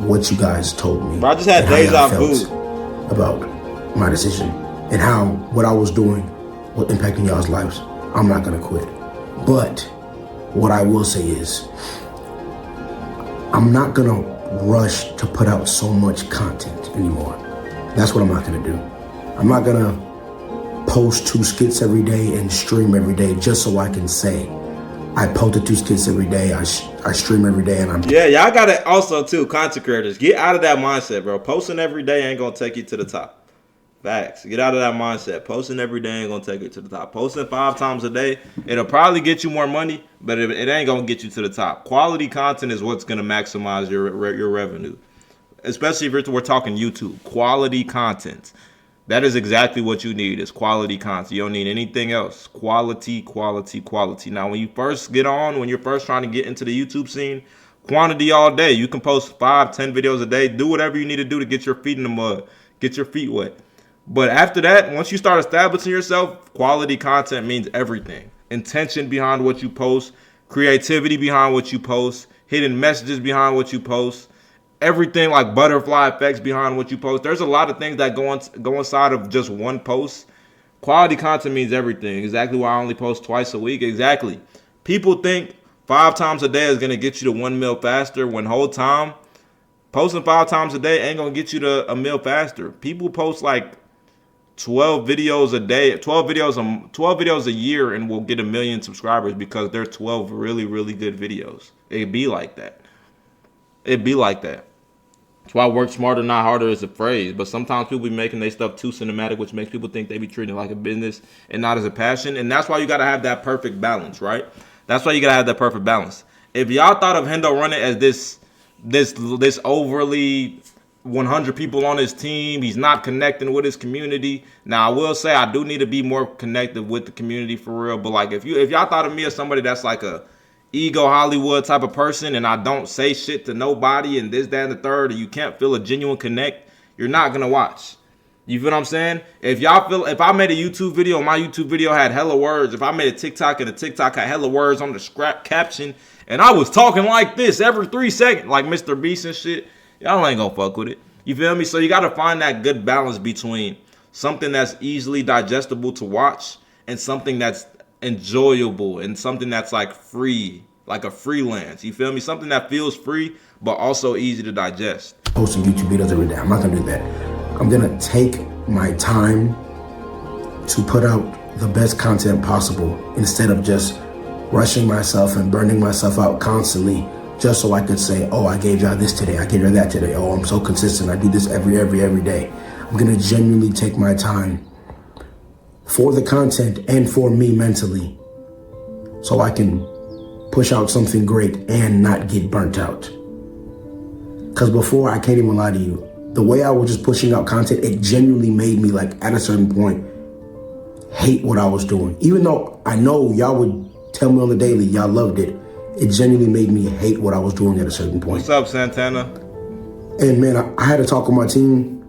Speaker 2: what you guys told me.
Speaker 1: Bro, I just had
Speaker 2: and how
Speaker 1: deja
Speaker 2: y'all
Speaker 1: vu
Speaker 2: felt about my decision and how what I was doing was impacting y'all's lives. I'm not gonna quit. But what I will say is, I'm not gonna rush to put out so much content anymore. That's what I'm not gonna do. I'm not gonna post 2 skits every day and stream every day just so I can say I posted 2 skits every day, I stream every day, and I'm...
Speaker 1: Yeah, y'all got it also, too, content creators. Get out of that mindset, bro. Posting every day ain't going to take you to the top. Facts. Get out of that mindset. Posting every day ain't going to take you to the top. Posting 5 times a day, it'll probably get you more money, but it ain't going to get you to the top. Quality content is what's going to maximize your revenue, especially if we're talking YouTube. Quality content. That is exactly what you need, is quality content. You don't need anything else. Quality, quality, quality. Now, when you first get on, when you're first trying to get into the YouTube scene, quantity all day. You can post 5, 10 videos a day. Do whatever you need to do to get your feet in the mud. Get your feet wet. But after that, once you start establishing yourself, quality content means everything. Intention behind what you post, creativity behind what you post, hidden messages behind what you post. Everything like butterfly effects behind what you post. There's a lot of things that go inside of just one post. Quality content means everything. Exactly why I only post twice a week. Exactly. People think 5 times a day is going to get you to 1 mil faster, when whole time posting 5 times a day ain't going to get you to a mil faster. People post like 12 videos a day, 12 videos a year, and will get 1 million subscribers because they're 12 really, really good videos. It'd be like that. It'd be like that. That's why work smarter, not harder is a phrase. But sometimes people be making their stuff too cinematic, which makes people think they be treating it like a business and not as a passion. And that's why you got to have that perfect balance, right? That's why you got to have that perfect balance. If y'all thought of Hendo running as this overly 100 people on his team, he's not connecting with his community. Now, I will say I do need to be more connected with the community for real. But like if y'all thought of me as somebody that's like a ego Hollywood type of person, and I don't say shit to nobody and this, that, and the third, and you can't feel a genuine connect, you're not gonna watch. You feel what I'm saying? If I made a YouTube video and my YouTube video had hella words, if I made a TikTok and the TikTok had hella words on the scrap caption, and I was talking like this every 3 seconds, like Mr. Beast and shit, y'all ain't gonna fuck with it. You feel me? So you gotta find that good balance between something that's easily digestible to watch and something that's enjoyable and something that's like free, like a freelance. You feel me? Something that feels free but also easy to digest.
Speaker 2: Posting YouTube videos every day. I'm not gonna do that. I'm gonna take my time to put out the best content possible instead of just rushing myself and burning myself out constantly just so I could say, oh, I gave y'all this today, I gave y'all that today. Oh, I'm so consistent. I do this every day. I'm gonna genuinely take my time for the content and for me mentally, so I can push out something great and not get burnt out. Because before, I can't even lie to you, the way I was just pushing out content, it genuinely made me, like, at a certain point, hate what I was doing. Even though I know y'all would tell me on the daily y'all loved it, it genuinely made me hate what I was doing at a certain point.
Speaker 1: What's up, Santana?
Speaker 2: And man, I had to talk with my team,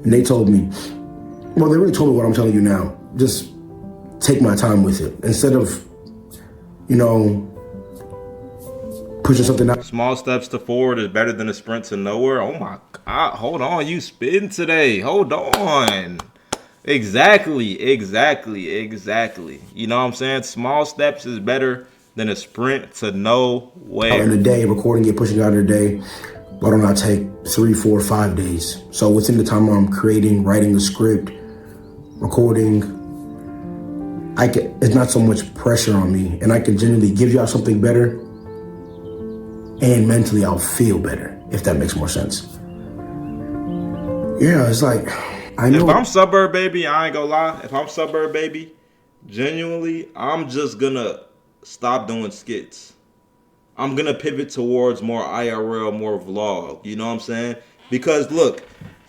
Speaker 2: and they told me, well, they really told me what I'm telling you now. Just take my time with it. Instead of, pushing something out.
Speaker 1: Small steps to forward is better than a sprint to nowhere. Oh my God. Hold on. You spitting today. Hold on. Exactly. You know what I'm saying? Small steps is better than a sprint to nowhere.
Speaker 2: In a day, recording it, pushing it out in a day, why don't I take 3, 4, 5 days? So within the time I'm creating, writing the script, recording, it's not so much pressure on me, and I can genuinely give y'all something better, and mentally I'll feel better, if that makes more sense. Yeah, it's like, I know.
Speaker 1: If I'm Suburbbaby, I ain't gonna lie. If I'm Suburbbaby, genuinely, I'm just gonna stop doing skits. I'm gonna pivot towards more IRL, more vlog. You know what I'm saying? Because look,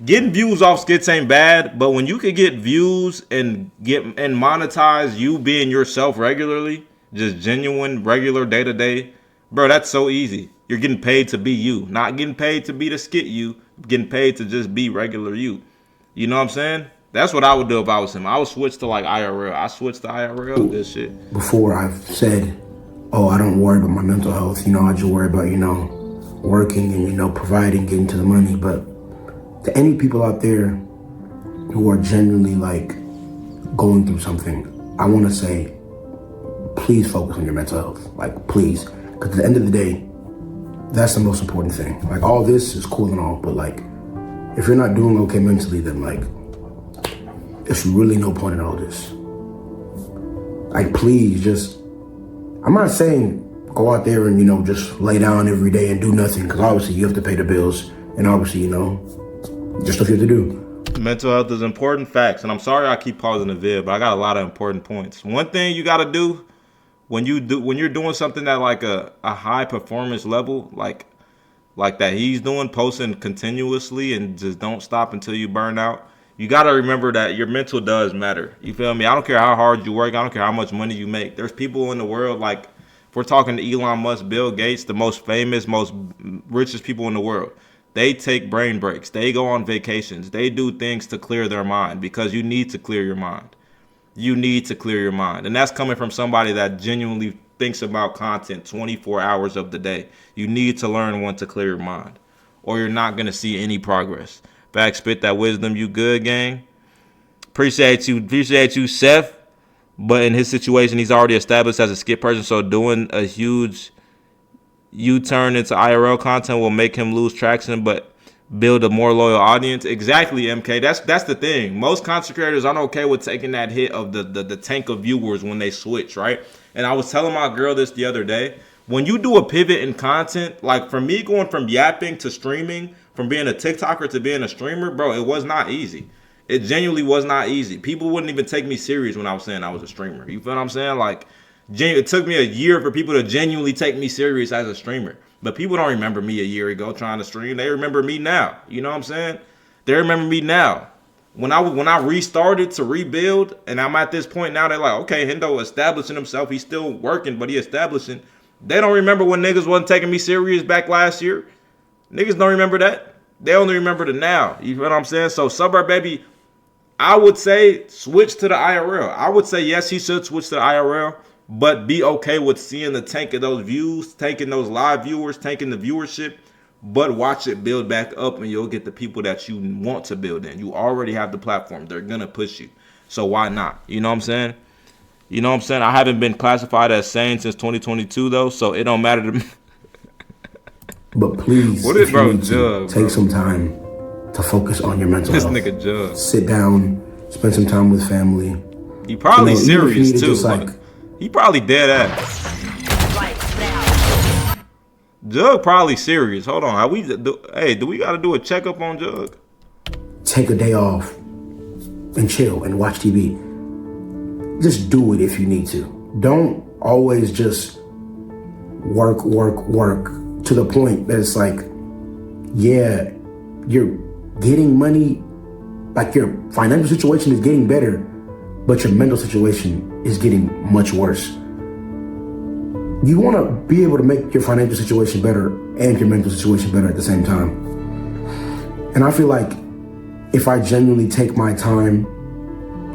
Speaker 1: getting views off skits ain't bad, but when you can get views and monetize you being yourself regularly, just genuine, regular, day to day, bro, that's so easy. You're getting paid to be you, not getting paid to be the skit you, getting paid to just be regular you. You know what I'm saying? That's what I would do if I was him. I would switch to like IRL. I switched to IRL, this shit.
Speaker 2: Before I've said, oh, I don't worry about my mental health. I just worry about, working and, providing, getting to the money. But to any people out there who are genuinely like going through something, I want to say, please focus on your mental health. Like, please. Because at the end of the day, that's the most important thing. Like, all this is cool and all, but like, if you're not doing okay mentally, then like, there's really no point in all this. Like, please just, I'm not saying go out there and, just lay down every day and do nothing, because obviously you have to pay the bills, and obviously, there's stuff you have to do.
Speaker 1: Mental health is important, facts. And I'm sorry I keep pausing the vid, but I got a lot of important points. One thing you got to do when you're doing something at like a high performance level, like that he's doing, posting continuously and just don't stop until you burn out. You got to remember that your mental does matter. You feel me? I don't care how hard you work. I don't care how much money you make. There's people in the world, like, if we're talking to Elon Musk, Bill Gates, the most famous, most richest people in the world. They take brain breaks. They go on vacations. They do things to clear their mind, because you need to clear your mind. You need to clear your mind. And that's coming from somebody that genuinely thinks about content 24 hours of the day. You need to learn when to clear your mind, or you're not going to see any progress. Back, spit that wisdom. You good, gang? Appreciate you, Seth. But in his situation, he's already established as a skit person, so doing a huge U-turn into IRL content will make him lose traction, but build a more loyal audience. Exactly, MK. That's the thing. Most content creators aren't okay with taking that hit of the tank of viewers when they switch, right? And I was telling my girl this the other day. When you do a pivot in content, like for me going from yapping to streaming, from being a TikToker to being a streamer, bro, it was not easy. It genuinely was not easy. People wouldn't even take me serious when I was saying I was a streamer. You feel what I'm saying? Like, it took me a year for people to genuinely take me serious as a streamer. But people don't remember me a year ago trying to stream. They remember me now. You know what I'm saying? They remember me now. When I restarted to rebuild, and I'm at this point now, they're like, okay, Hendo establishing himself. He's still working, but he establishing. They don't remember when niggas wasn't taking me serious back last year. Niggas don't remember that. They only remember the now. You feel what I'm saying? So Suburbbaby, I would say switch to the IRL. I would say yes, he should switch to the IRL, but be okay with seeing the tank of those views, taking those live viewers, taking the viewership, but watch it build back up and you'll get the people that you want to build in. You already have the platform. They're going to push you. So why not? You know what I'm saying? You know what I'm saying? I haven't been classified as sane since 2022, though, so it don't matter to me.
Speaker 2: But please,
Speaker 1: what is bro Jug?
Speaker 2: Take some time to focus on your mental health.
Speaker 1: This nigga Jug.
Speaker 2: Sit down, spend some time with family.
Speaker 1: He probably serious too. Like, he probably dead ass. Jug probably serious. Hold on. Do we gotta do a checkup on Jug?
Speaker 2: Take a day off and chill and watch TV. Just do it if you need to. Don't always just work to the point that it's like, yeah, you're getting money, like your financial situation is getting better, but your mental situation is getting much worse. You want to be able to make your financial situation better and your mental situation better at the same time. And I feel like if I genuinely take my time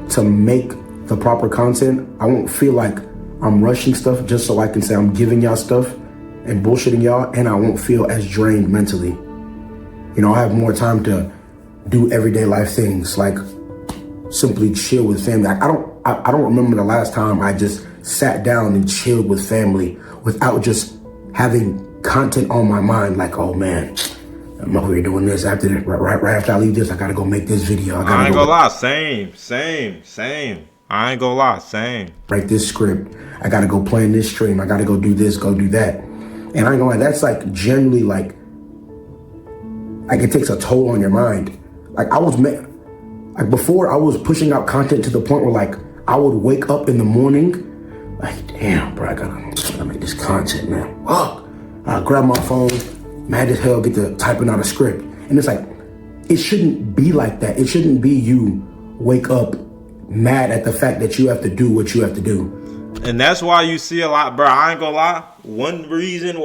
Speaker 2: to make the proper content, I won't feel like I'm rushing stuff just so I can say I'm giving y'all stuff and bullshitting y'all, and I won't feel as drained mentally. You know, I have more time to do everyday life things, like simply chill with family. I don't remember the last time I just sat down and chilled with family without just having content on my mind, like, oh man, I'm over here doing this. After right after I leave this, I gotta go make this video.
Speaker 1: I ain't gonna lie, same. I ain't gonna lie, same.
Speaker 2: Write this script. I gotta go plan this stream. I gotta go do this, go do that. And I ain't gonna lie, that's like generally like it takes a toll on your mind. Like before I was pushing out content to the point where like I would wake up in the morning, like, damn, bro, I gotta make this content, man. Fuck. I grab my phone, mad as hell, get to typing out a script. And it's like, it shouldn't be like that. It shouldn't be you wake up mad at the fact that you have to do what you have to do.
Speaker 1: And that's why you see a lot, bro. I ain't gonna lie. One reason,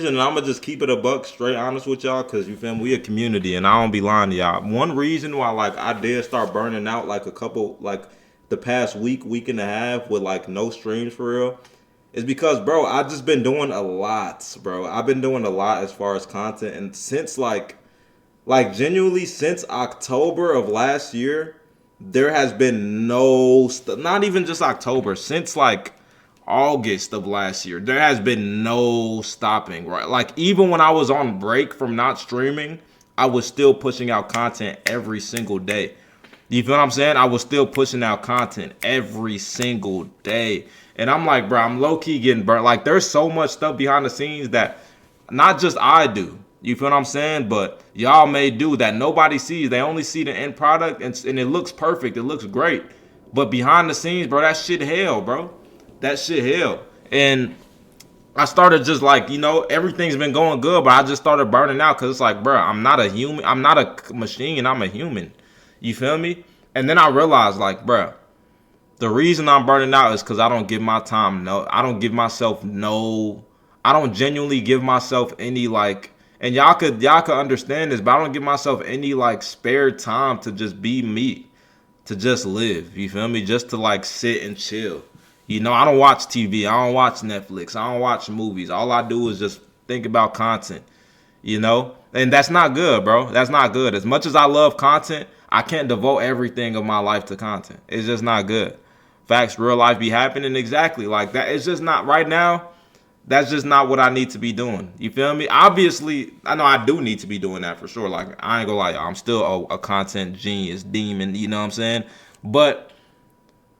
Speaker 1: and I'm gonna just keep it a buck straight honest with y'all, because you feel me, we a community and I don't be lying to y'all. One reason why like I did start burning out like a couple, like the past week and a half with like no streams for real, is because, bro, I just been doing a lot, bro. I've been doing a lot as far as content, and since like genuinely since October of last year, there has been not even just October, since like August of last year, there has been no stopping, right? Like even when I was on break from not streaming, I was still pushing out content every single day. You feel what I'm saying? I was still pushing out content every single day. And I'm like, bro, I'm low-key getting burnt. Like there's so much stuff behind the scenes that not just I do. You feel what I'm saying? But y'all may do that nobody sees. They only see the end product and it looks perfect. It looks great. But behind the scenes, bro, that shit hell, bro. That shit hell. And I started just like, everything's been going good, but I just started burning out because it's like, bro, I'm not a human. I'm not a machine. I'm a human. You feel me? And then I realized, like, bro, the reason I'm burning out is because I don't give my time. I don't give myself I don't genuinely give myself any like, and y'all could understand this, but I don't give myself any like spare time to just be me, to just live. You feel me? Just to like sit and chill. I don't watch TV. I don't watch Netflix. I don't watch movies. All I do is just think about content, And that's not good, bro. That's not good. As much as I love content, I can't devote everything of my life to content. It's just not good. Facts, real life be happening exactly like that. It's just not right now. That's just not what I need to be doing. You feel me? Obviously, I know I do need to be doing that for sure. Like, I ain't gonna lie, y'all. I'm still a content genius, demon, you know what I'm saying? But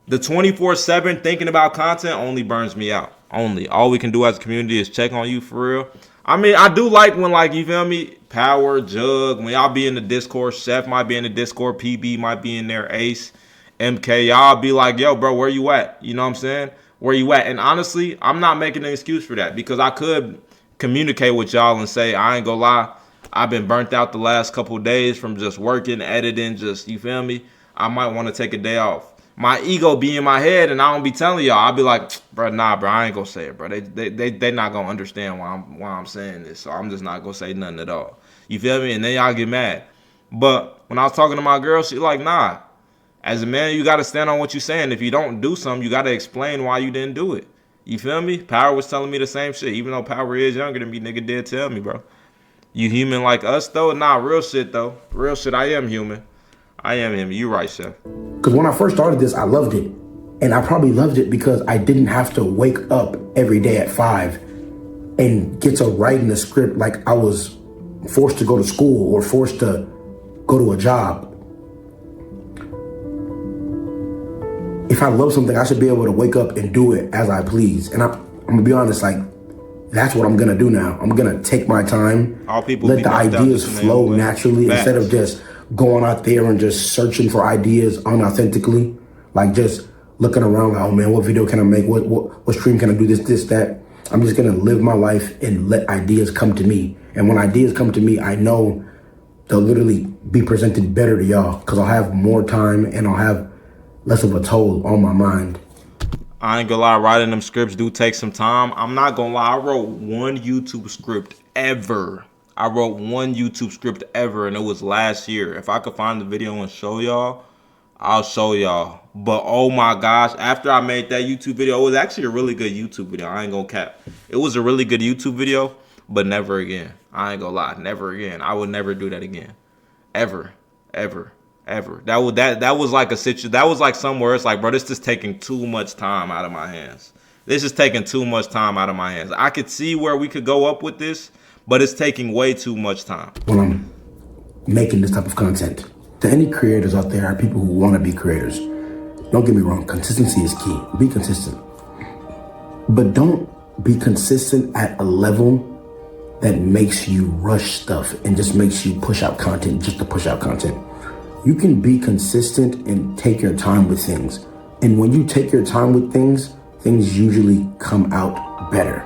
Speaker 1: the 24/7 thinking about content only burns me out. Only. All we can do as a community is check on you for real. I mean, I do like when, like, you feel me? Power, Jug, when y'all be in the Discord, Chef might be in the Discord, PB might be in there, Ace, MK, y'all be like, yo, bro, where you at? You know what I'm saying? Where you at? And honestly, I'm not making an excuse for that because I could communicate with y'all and say, I ain't gonna lie, I've been burnt out the last couple of days from just working, editing, just, you feel me? I might want to take a day off. My ego be in my head and I don't be telling y'all. I'll be like, bro, nah, bro, I ain't gonna say it, bro. They not gonna understand why I'm saying this. So I'm just not gonna say nothing at all. You feel me? And then y'all get mad. But when I was talking to my girl, she like, nah. As a man, you gotta stand on what you saying. If you don't do something, you gotta explain why you didn't do it. You feel me? Power was telling me the same shit. Even though Power is younger than me, nigga did tell me, bro. You human like us though? Nah, real shit though. Real shit, I am human. I am him. You right, Chef.
Speaker 2: Because when I first started this, I loved it. And I probably loved it because I didn't have to wake up every day at 5 and get to write in the script like I was forced to go to school or forced to go to a job. If I love something, I should be able to wake up and do it as I please. And I'm gonna be honest, like, that's what I'm gonna do now. I'm gonna take my time, let the ideas flow naturally instead of just going out there and just searching for ideas unauthentically. Like just looking around like, oh man, what video can I make? What stream can I do? This, that. I'm just gonna live my life and let ideas come to me. And when ideas come to me, I know they'll literally be presented better to y'all because I'll have more time and I'll have less of a toll on my mind.
Speaker 1: I ain't gonna lie, writing them scripts do take some time. I'm not gonna lie, I wrote one YouTube script ever. And it was last year. If I could find the video and show y'all, I'll show y'all. But oh my gosh, after I made that YouTube video, it was actually a really good YouTube video. I ain't gonna cap. It was a really good YouTube video, but never again. I ain't gonna lie, never again. I would never do that again. Ever. That was like a situation. That was like somewhere it's like, bro, this is taking too much time out of my hands. I could see where we could go up with this, but it's taking way too much time.
Speaker 2: When I'm making this type of content, to any creators out there, are people who want to be creators. Don't get me wrong, consistency is key. Be consistent. But don't be consistent at a level that makes you rush stuff and just makes you push out content just to push out content. You can be consistent and take your time with things. And when you take your time with things, things usually come out better.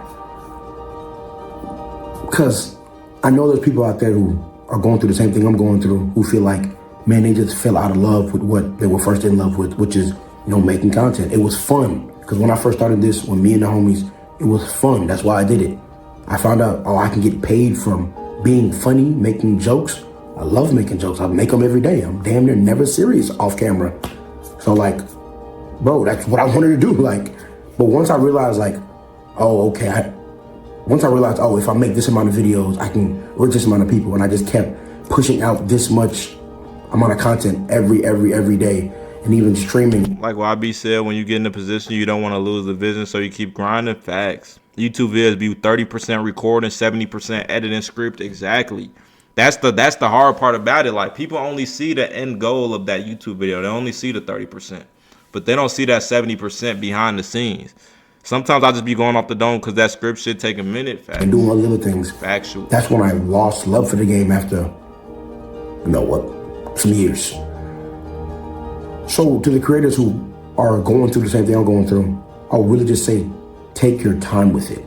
Speaker 2: Because I know there's people out there who are going through the same thing I'm going through, who feel like, man, they just fell out of love with what they were first in love with, which is, making content. It was fun. Because when I first started this, with me and the homies, it was fun. That's why I did it. I found out, I can get paid from being funny, making jokes. I love making jokes. I make them every day. I'm damn near never serious off camera. So like, bro, that's what I wanted to do. Like, but once I realized like, oh, okay, once I realized, oh, if I make this amount of videos, I can reach this amount of people. And I just kept pushing out this much amount of content every day, and even streaming.
Speaker 1: Like YB said, when you get in a position, you don't want to lose the vision, so you keep grinding. Facts. YouTube vids be 30% recording, 70% editing script. Exactly. That's the hard part about it. Like, people only see the end goal of that YouTube video. They only see the 30%, but they don't see that 70% behind the scenes. Sometimes I just be going off the dome because that script shit take a minute. Facts.
Speaker 2: And doing all the other things.
Speaker 1: Factual.
Speaker 2: That's when I lost love for the game after, some years. So to the creators who are going through the same thing I'm going through, I'll really just say, take your time with it.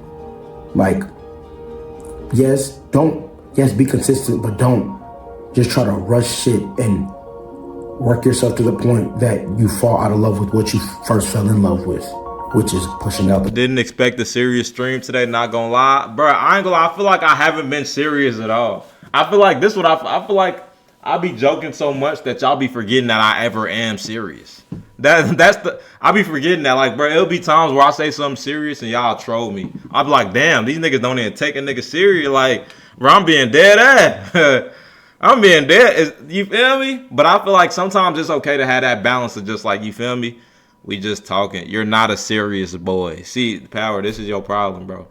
Speaker 2: Like, yes, be consistent, but don't just try to rush shit and work yourself to the point that you fall out of love with what you first fell in love with, which is pushing out.
Speaker 1: Didn't expect a serious stream today, not gonna lie. Bro, I ain't gonna lie, I feel like I haven't been serious at all. I feel like this what I feel like I be joking so much that y'all be forgetting that I ever am serious. I be forgetting that. Like, bro, it'll be times where I say something serious and y'all troll me. I'll be like, damn, these niggas don't even take a nigga serious. Like, bro, I'm being dead ass. I'm being dead. You feel me? But I feel like sometimes it's okay to have that balance of just like, you feel me? We just talking. You're not a serious boy. See, Power, this is your problem, bro.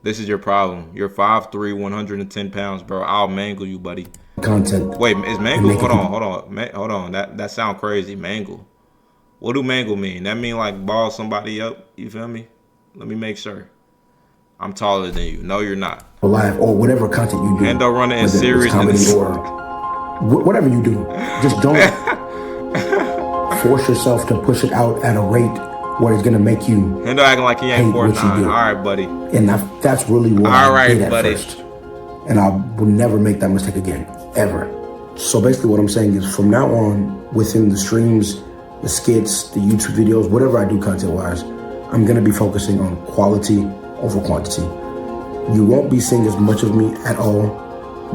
Speaker 1: This is your problem. You're 5'3", 110 pounds, bro. I'll mangle you, buddy.
Speaker 2: Content.
Speaker 1: Wait, is mangle? Hold on. That sound crazy. Mangle. What do mangle mean? That mean like ball somebody up? You feel me? Let me make sure. I'm taller than you. No, you're not.
Speaker 2: Live or whatever content you do.
Speaker 1: Hendo running in serious
Speaker 2: comedy or whatever you do. Just don't force yourself to push it out at a rate where it's gonna make you.
Speaker 1: Hendo acting like he ain't 49. All right, buddy.
Speaker 2: And that's really what I did at first. And I will never make that mistake again, ever. So basically what I'm saying is from now on, within the streams, the skits, the YouTube videos, whatever I do content-wise, I'm gonna be focusing on quality over quantity. You won't be seeing as much of me at all,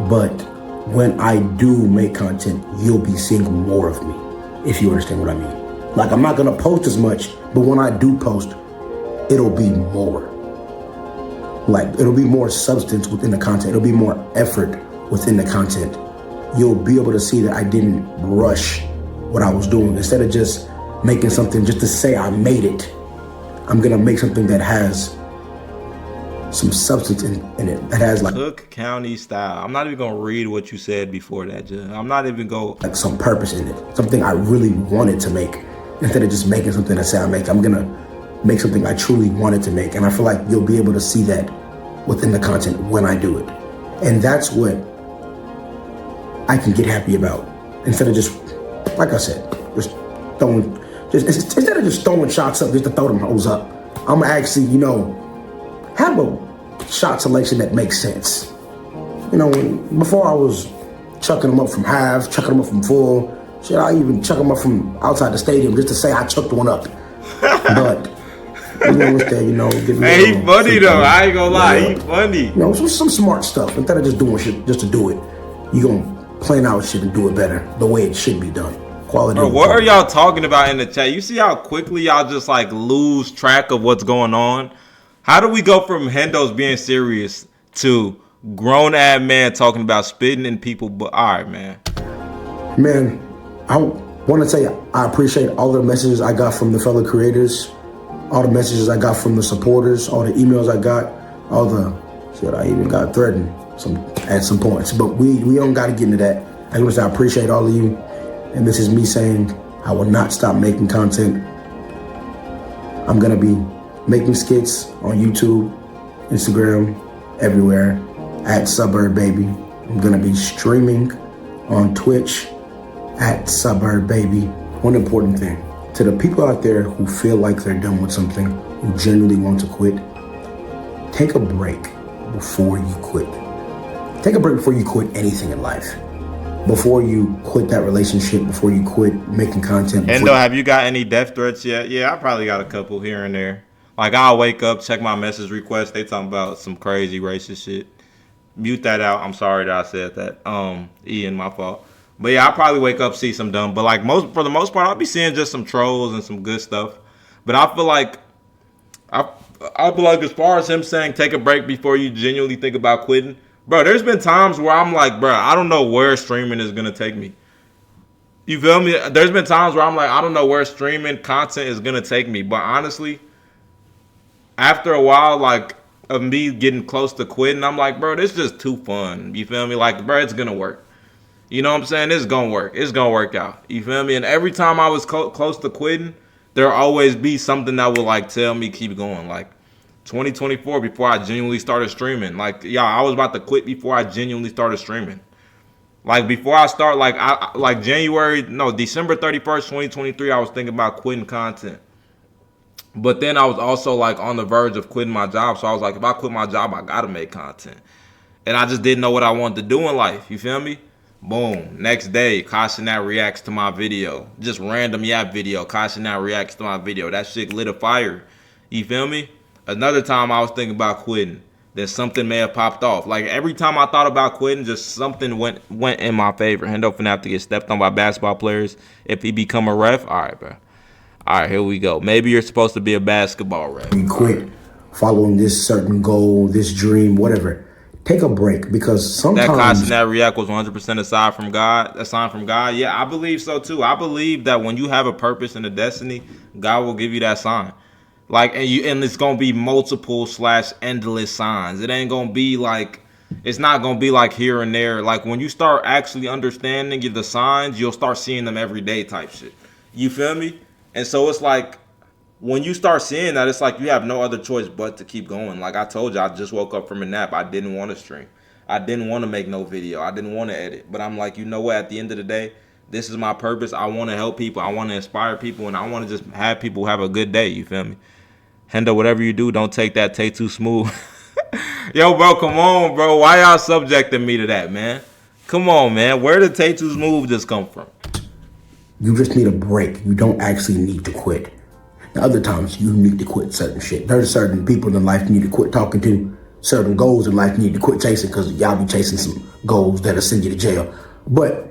Speaker 2: but when I do make content, you'll be seeing more of me, if you understand what I mean. Like, I'm not gonna post as much, but when I do post, it'll be more. Like, it'll be more substance within the content. It'll be more effort within the content. You'll be able to see that I didn't rush what I was doing. Instead of just making something just to say I made it, I'm gonna make something that has some substance in it. That has like
Speaker 1: Cook County style. I'm not even gonna read what you said before that. I'm not even gonna
Speaker 2: like some purpose in it. Something I really wanted to make. Instead of just making something to say I make, I'm gonna make something I truly wanted to make. And I feel like you'll be able to see that within the content when I do it. And that's what I can get happy about. Instead of just, like I said, instead of just throwing shots up just to throw them hoes up, I'm gonna actually, have a shot selection that makes sense. Before I was chucking them up from half, chucking them up from full. Shit, I even chuck them up from outside the stadium just to say I chucked one up. But instead, give me
Speaker 1: hey, he funny though. I ain't gonna lie, he funny.
Speaker 2: Some smart stuff. Instead of just doing shit just to do it, you gonna plan out shit and do it better the way it should be done. Quality.
Speaker 1: Bro, what are y'all talking about in the chat? You see how quickly y'all just like lose track of what's going on? How do we go from Hendo's being serious to grown ass man talking about spitting in people? But all right, man.
Speaker 2: Man, I want to say I appreciate all the messages I got from the fellow creators, all the messages I got from the supporters, all the emails I got, all the shit I even got threatened at some points. But we don't got to get into that. I want to say I appreciate all of you, and this is me saying I will not stop making content. I'm gonna be making skits on YouTube, Instagram, everywhere at Suburbbaby. I'm gonna be streaming on Twitch at Suburbbaby. One important thing, to the people out there who feel like they're done with something, who genuinely want to quit, take a break before you quit. Take a break before you quit anything in life. Before you quit that relationship, before you quit making content.
Speaker 1: Endo, have you got any death threats yet? Yeah, I probably got a couple here and there. Like, I'll wake up, check my message request. They talking about some crazy racist shit. Mute that out. I'm sorry that I said that. Ian, my fault. But yeah, I'll probably wake up, see some dumb. But like for the most part, I'll be seeing just some trolls and some good stuff. But I feel like I'll be like, as far as him saying take a break before you genuinely think about quitting, bro, there's been times where I'm like, bro, I don't know where streaming is gonna take me. You feel me? There's been times where I'm like, I don't know where streaming content is gonna take me. But honestly, after a while, like of me getting close to quitting, I'm like, bro, this is just too fun. You feel me? Like, bro, it's gonna work. You know what I'm saying? It's gonna work. It's gonna work out. You feel me? And every time I was close to quitting, there'll always be something that will like tell me keep going. Like 2024, before I genuinely started streaming. Like, yeah, I was about to quit before I genuinely started streaming. Like before I start, like December 31st, 2023, I was thinking about quitting content. But then I was also like on the verge of quitting my job. So I was like, if I quit my job, I gotta make content. And I just didn't know what I wanted to do in life. You feel me? Boom. Next day, Kashinat reacts to my video. Just random yap video. Kashinat reacts to my video. That shit lit a fire. You feel me? Another time I was thinking about quitting. Then something may have popped off. Like every time I thought about quitting, just something went in my favor. Hendo finna have to get stepped on by basketball players if he become a ref. All right, bro. All right, here we go. Maybe you're supposed to be a basketball ref.
Speaker 2: You quit following this certain goal, this dream, whatever. Take a break, because sometimes
Speaker 1: That react was 100% aside from God. A sign from God. Yeah, I believe so too. I believe that when you have a purpose and a destiny, God will give you that sign. Like, and it's gonna be multiple / endless signs. It ain't gonna be like, it's not gonna be like here and there. Like when you start actually understanding the signs, you'll start seeing them every day type shit. You feel me? And so it's like when you start seeing that, it's like you have no other choice but to keep going. Like I told you, I just woke up from a nap. I didn't want to stream. I didn't want to make no video. I didn't want to edit. But I'm like, you know what? At the end of the day, this is my purpose. I want to help people. I want to inspire people. And I want to just have people have a good day. You feel me? Hendo, whatever you do, don't take that Tay Too Smooth. Yo, bro, come on, bro. Why y'all subjecting me to that, man? Come on, man. Where did Tay Too Smooth just come from?
Speaker 2: you just need a break. You don't actually need to quit. Now, other times you need to quit certain shit. There's certain people in life you need to quit talking to. Certain goals in life you need to quit chasing, because y'all be chasing some goals that'll send you to jail. But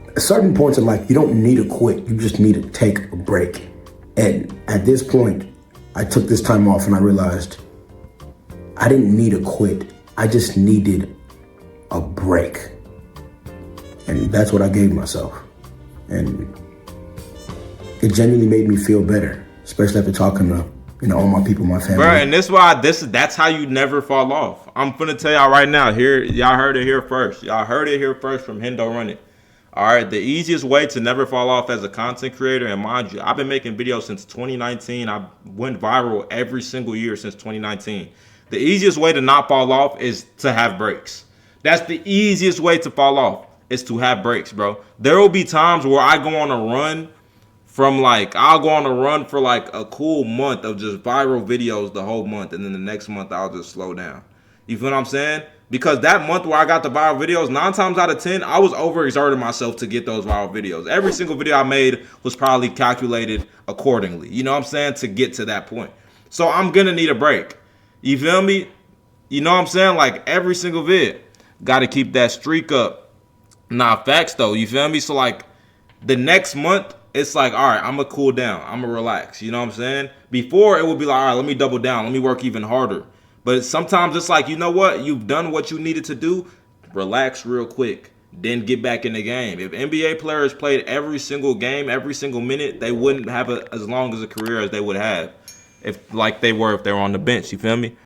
Speaker 2: at certain points in life, you don't need to quit. You just need to take a break. And at this point, I took this time off and I realized I didn't need to quit. I just needed a break. And that's what I gave myself. And it genuinely made me feel better, especially after talking to, all my people, my family.
Speaker 1: Bro, and that's how you never fall off. I'm finna tell y'all right now. Here, y'all heard it here first. Y'all heard it here first from Hendo Run It. All right, the easiest way to never fall off as a content creator, and mind you, I've been making videos since 2019. I went viral every single year since 2019. The easiest way to not fall off is to have breaks. That's the easiest way to fall off, is to have breaks, bro. There will be times where I go on a run I'll go on a run for like a cool month of just viral videos the whole month, and then the next month I'll just slow down. You feel what I'm saying? Because that month where I got the viral videos, 9 times out of 10, I was overexerting myself to get those viral videos. Every single video I made was probably calculated accordingly. You know what I'm saying? To get to that point. So I'm going to need a break. You feel me? You know what I'm saying? Like every single vid. Got to keep that streak up. Nah, facts though. You feel me? So like the next month, it's like, all right, I'm going to cool down. I'm going to relax. You know what I'm saying? Before, it would be like, all right, let me double down. Let me work even harder. But sometimes it's like, you know what? You've done what you needed to do. Relax real quick. Then get back in the game. If NBA players played every single game, every single minute, they wouldn't have as long as a career as they would have if they were on the bench. You feel me?